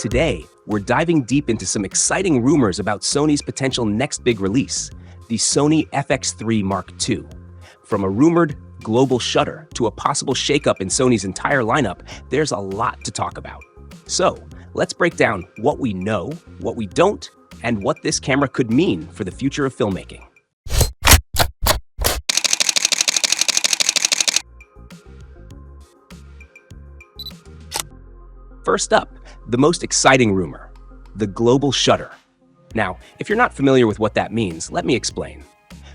Today, we're diving deep into some exciting rumors about Sony's potential next big release, the Sony FX3 Mark II. From a rumored global shutter to a possible shakeup in Sony's entire lineup, there's a lot to talk about. So, let's break down what we know, what we don't, and what this camera could mean for the future of filmmaking. First up, the most exciting rumor, the global shutter. Now, if you're not familiar with what that means, let me explain.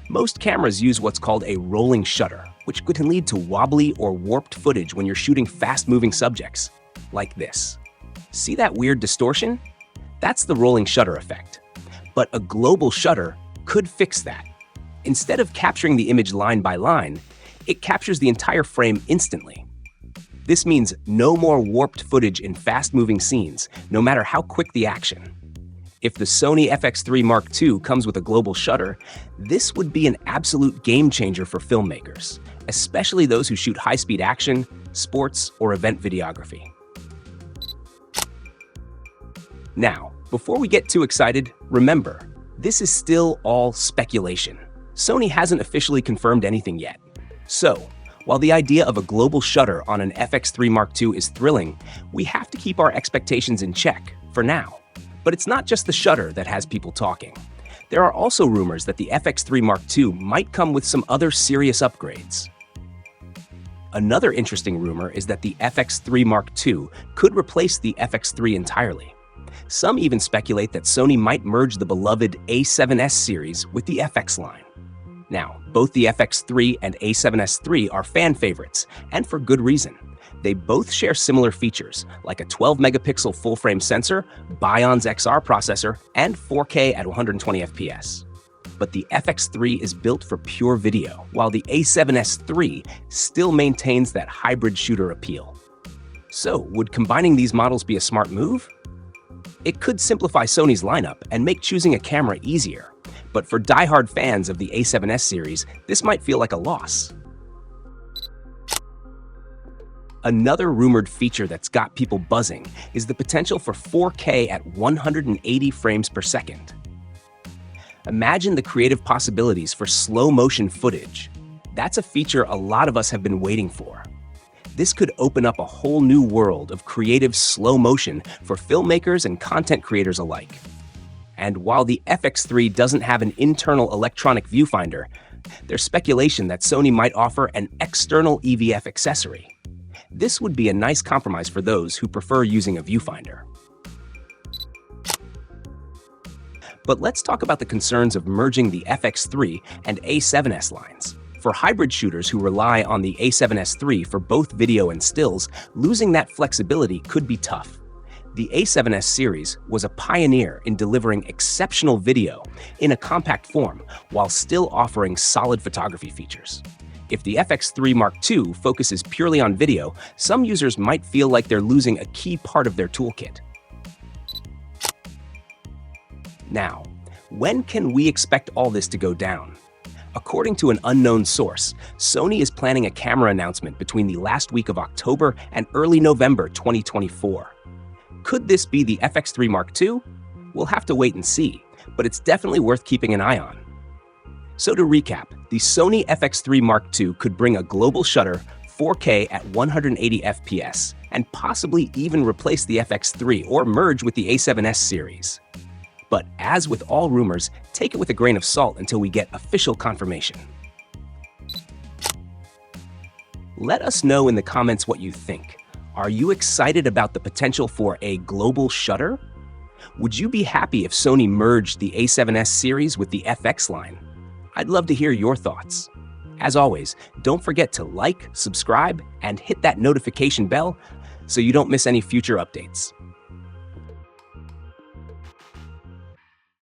Most cameras use what's called a rolling shutter, which can lead to wobbly or warped footage when you're shooting fast-moving subjects, like this. See that weird distortion? That's the rolling shutter effect. But a global shutter could fix that. Instead of capturing the image line by line, it captures the entire frame instantly. This means no more warped footage in fast-moving scenes, no matter how quick the action. If the Sony FX3 Mark II comes with a global shutter, this would be an absolute game-changer for filmmakers, especially those who shoot high-speed action, sports, or event videography. Now, before we get too excited, remember, this is still all speculation. Sony hasn't officially confirmed anything yet. So, while the idea of a global shutter on an FX3 Mark II is thrilling, we have to keep our expectations in check for now. But it's not just the shutter that has people talking. There are also rumors that the FX3 Mark II might come with some other serious upgrades. Another interesting rumor is that the FX3 Mark II could replace the FX3 entirely. Some even speculate that Sony might merge the beloved A7S series with the FX line. Now, both the FX3 and A7S III are fan favorites, and for good reason. They both share similar features, like a 12-megapixel full-frame sensor, Bion's XR processor, and 4K at 120 FPS. But the FX3 is built for pure video, while the A7S III still maintains that hybrid shooter appeal. So, would combining these models be a smart move? It could simplify Sony's lineup and make choosing a camera easier. But for die-hard fans of the A7S series, this might feel like a loss. Another rumored feature that's got people buzzing is the potential for 4K at 180 frames per second. Imagine the creative possibilities for slow-motion footage. That's a feature a lot of us have been waiting for. This could open up a whole new world of creative slow motion for filmmakers and content creators alike. And while the FX3 doesn't have an internal electronic viewfinder, there's speculation that Sony might offer an external EVF accessory. This would be a nice compromise for those who prefer using a viewfinder. But let's talk about the concerns of merging the FX3 and A7S lines. For hybrid shooters who rely on the A7S III for both video and stills, losing that flexibility could be tough. The A7S series was a pioneer in delivering exceptional video in a compact form while still offering solid photography features. If the FX3 Mark II focuses purely on video, some users might feel like they're losing a key part of their toolkit. Now, when can we expect all this to go down? According to an unknown source, Sony is planning a camera announcement between the last week of October and early November 2024. Could this be the FX3 Mark II? We'll have to wait and see, but it's definitely worth keeping an eye on. So to recap, the Sony FX3 Mark II could bring a global shutter, 4K at 180 FPS, and possibly even replace the FX3 or merge with the A7S series. But as with all rumors, take it with a grain of salt until we get official confirmation. Let us know in the comments what you think. Are you excited about the potential for a global shutter? Would you be happy if Sony merged the A7S series with the FX line? I'd love to hear your thoughts. As always, don't forget to like, subscribe, and hit that notification bell so you don't miss any future updates.